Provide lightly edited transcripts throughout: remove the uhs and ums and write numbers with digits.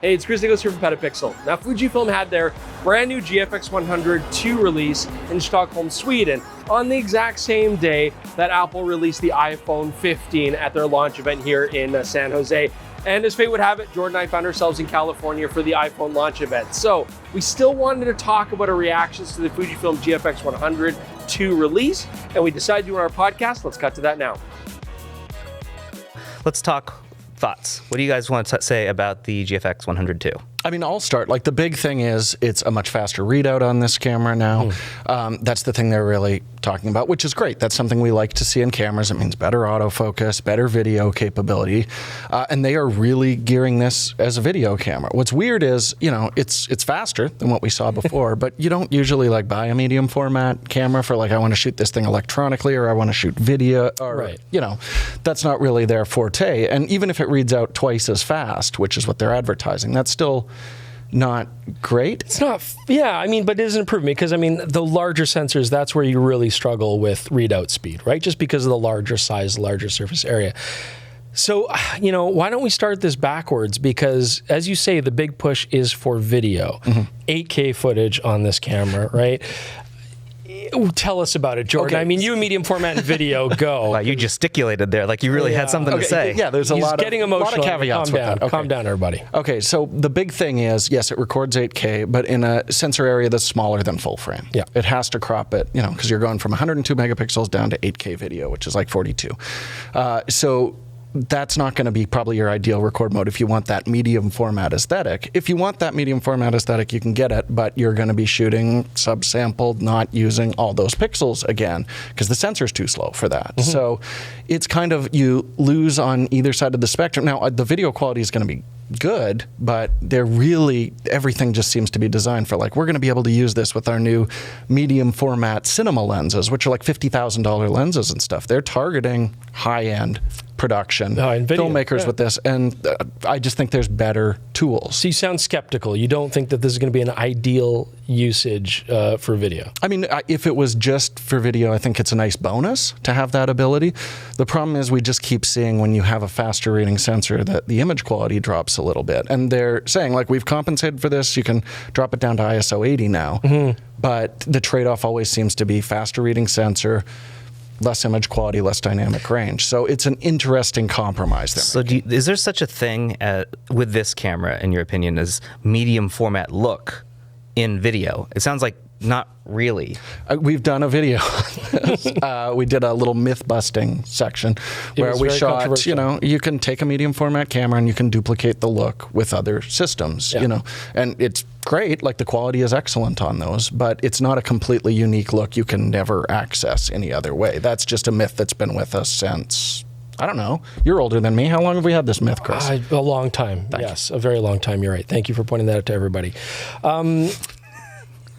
Hey, it's Chris Nicholas here from PetaPixel. Now, Fujifilm had their brand new GFX 100 2 release in Stockholm, Sweden, on the exact same day that Apple released the iPhone 15 at their launch event here in San Jose. And as fate would have it, Jordan and I found ourselves in California for the iPhone launch event. So we still wanted to talk about our reactions to the Fujifilm GFX 100 2 release, and we decided to do it on our podcast. Let's cut to that now. Let's talk thoughts. What do you guys want to say about the GFX 102? I mean, I'll start. Like, the big thing is it's a much faster readout on this camera now. That's the thing they're really talking about, which is great. That's something we like to see in cameras. It means better autofocus, better video capability, and they are really gearing this as a video camera. What's weird is, you know, it's faster than what we saw before, but you don't usually like buy a medium format camera for like, I want to shoot this thing electronically or I want to shoot video, or you know, that's not really their forte. And even if it reads out twice as fast, which is what they're advertising, that's still not great. It's not, yeah, I mean, but it is an improvement because, I mean, the larger sensors, that's where you really struggle with readout speed, right? Just because of the larger size, larger surface area. So, you know, why don't we start this backwards? Because, as you say, the big push is for video. 8K footage on this camera, right? Tell us about it, Jordan. Okay. I mean, you and medium format and video, go. Wow, you gesticulated there, like you really had something to say. Yeah, there's a lot of caveats with that. Calm down, everybody. Okay, so the big thing is, yes, it records 8K, but in a sensor area that's smaller than full frame. Yeah. It has to crop it, you know, because you're going from 102 megapixels down to 8K video, which is like 42. So that's not going to be probably your ideal record mode if you want that medium format aesthetic. If you want that medium format aesthetic, you can get it, but you're going to be shooting subsampled, not using all those pixels again, because the sensor's too slow for that. So it's kind of, you lose on either side of the spectrum. Now, the video quality is going to be good, but they're really, everything just seems to be designed for like, we're going to be able to use this with our new medium format cinema lenses, which are like $50,000 lenses and stuff. They're targeting high-end production filmmakers with this, and I just think there's better tools. So you sound skeptical. You don't think that this is going to be an ideal usage for video? I mean, if it was just for video, I think it's a nice bonus to have that ability. The problem is we just keep seeing when you have a faster reading sensor that the image quality drops a little bit. And they're saying, like, we've compensated for this. You can drop it down to ISO 80 now. But the trade-off always seems to be faster reading sensor, less image quality, less dynamic range. So it's an interesting compromise there. So is there such a thing with this camera, in your opinion, as medium format look in video? It sounds like not really. We've done a video. We did a little myth-busting section where we shot, you know, you can take a medium format camera and you can duplicate the look with other systems, you know, and it's great, like the quality is excellent on those, but it's not a completely unique look you can never access any other way. That's just a myth that's been with us since, I don't know, you're older than me. How long have we had this myth, Chris? A long time, yes, a very long time, you're right. Thank you for pointing that out to everybody.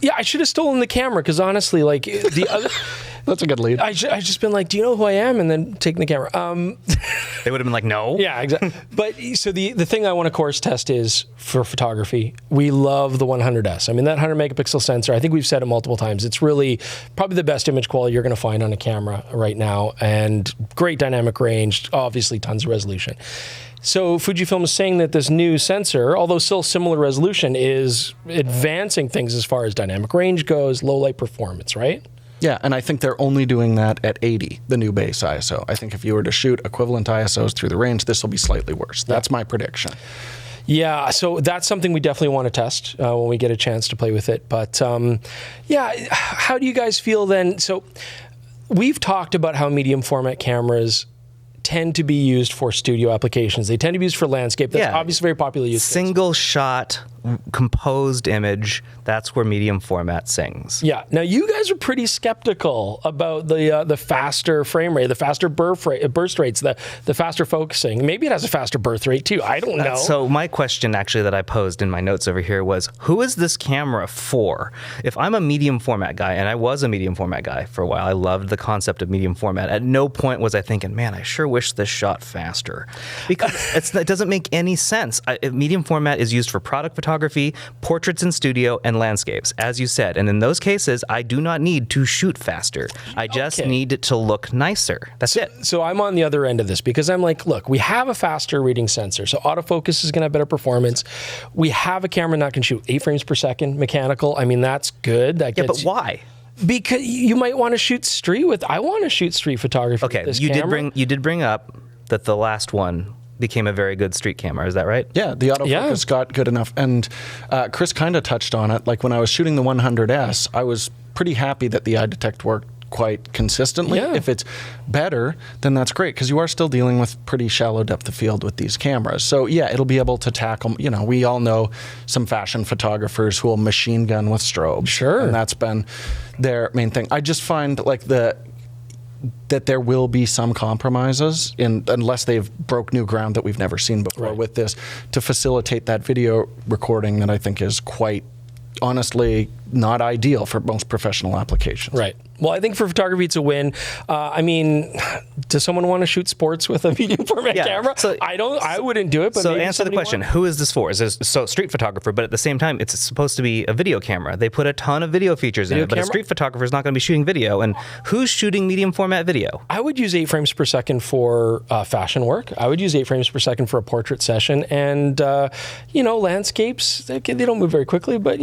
Yeah, I should have stolen the camera, because honestly, like, the other... That's a good lead. I just been like, do you know who I am? And then taking the camera. They would have been like, no. Yeah, exactly. But so the thing I want to course test is for photography. We love the 100S. I mean, that 100 megapixel sensor, I think we've said it multiple times. It's really probably the best image quality you're going to find on a camera right now, and great dynamic range, obviously tons of resolution. So Fujifilm is saying that this new sensor, although still similar resolution, is advancing things as far as dynamic range goes, low light performance, right? Yeah, and I think they're only doing that at 80, the new base ISO. I think if you were to shoot equivalent ISOs through the range, this will be slightly worse. That's my prediction. Yeah, so that's something we definitely want to test when we get a chance to play with it. But yeah, how do you guys feel then? So we've talked about how medium format cameras tend to be used for studio applications. They tend to be used for landscape. That's obviously very popular use case. Single shot, composed image, that's where medium format sings. Yeah. Now, you guys are pretty skeptical about the faster frame rate, the faster burst rates, the faster focusing. Maybe it has a faster birth rate, too. I don't know. So my question, actually, that I posed in my notes over here was, who is this camera for? If I'm a medium format guy, and I was a medium format guy for a while, I loved the concept of medium format. At no point was I thinking, man, I sure wish this shot faster. Because it doesn't make any sense. Medium format is used for product photography, portraits in studio, and landscapes, as you said. And in those cases, I do not need to shoot faster. I just need it to look nicer. That's it. So I'm on the other end of this because I'm like, look, we have a faster reading sensor. So autofocus is going to have better performance. We have a camera that can shoot 8 frames per second, mechanical. I mean, that's good. That Yeah, but why? Because you might want to shoot street with. I want to shoot street photography. Okay, with this you camera. did bring up that the last one became a very good street camera. Is that right? Yeah, the autofocus got good enough. And Chris kind of touched on it. Like when I was shooting the 100S, I was pretty happy that the eye detect worked quite consistently. Yeah. If it's better, then that's great because you are still dealing with pretty shallow depth of field with these cameras. So yeah, it'll be able to tackle, we all know some fashion photographers who will machine gun with strobe. Sure. And that's been their main thing. I just find like that there will be some compromises unless they've broke new ground that we've never seen before with this to facilitate that video recording that I think is quite honestly not ideal for most professional applications. Right. Well, I think for photography, it's a win. I mean, does someone want to shoot sports with a medium format camera? So, I wouldn't do it. But so answer the question: who is this for? So street photographer, but at the same time, it's supposed to be a video camera. They put a ton of video features in it, but a street photographer is not going to be shooting video. And who's shooting medium format video? I would use 8 frames per second for fashion work. I would use 8 frames per second for a portrait session, and landscapes. They don't move very quickly, but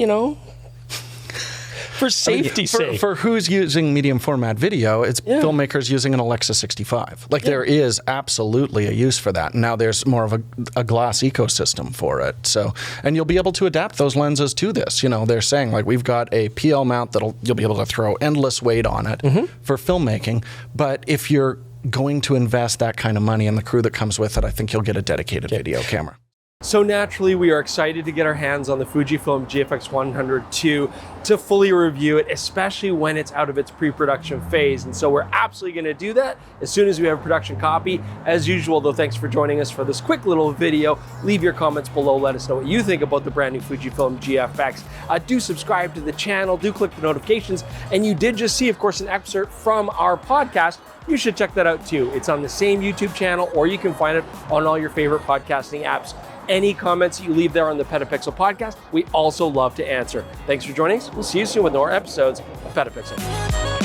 for safety's sake. For who's using medium format video, it's filmmakers using an Alexa 65. Like there is absolutely a use for that. Now there's more of a glass ecosystem for it. So, and you'll be able to adapt those lenses to this. They're saying like we've got a PL mount you'll be able to throw endless weight on it for filmmaking. But if you're going to invest that kind of money and the crew that comes with it, I think you'll get a dedicated video camera. So naturally, we are excited to get our hands on the Fujifilm GFX 102 to fully review it, especially when it's out of its pre-production phase. And so we're absolutely going to do that as soon as we have a production copy. As usual, though, thanks for joining us for this quick little video. Leave your comments below. Let us know what you think about the brand new Fujifilm GFX. Do subscribe to the channel. Do click the notifications. And you did just see, of course, an excerpt from our podcast. You should check that out too. It's on the same YouTube channel, or you can find it on all your favorite podcasting apps. Any comments you leave there on the PetaPixel podcast, we also love to answer. Thanks for joining us. We'll see you soon with more episodes of PetaPixel.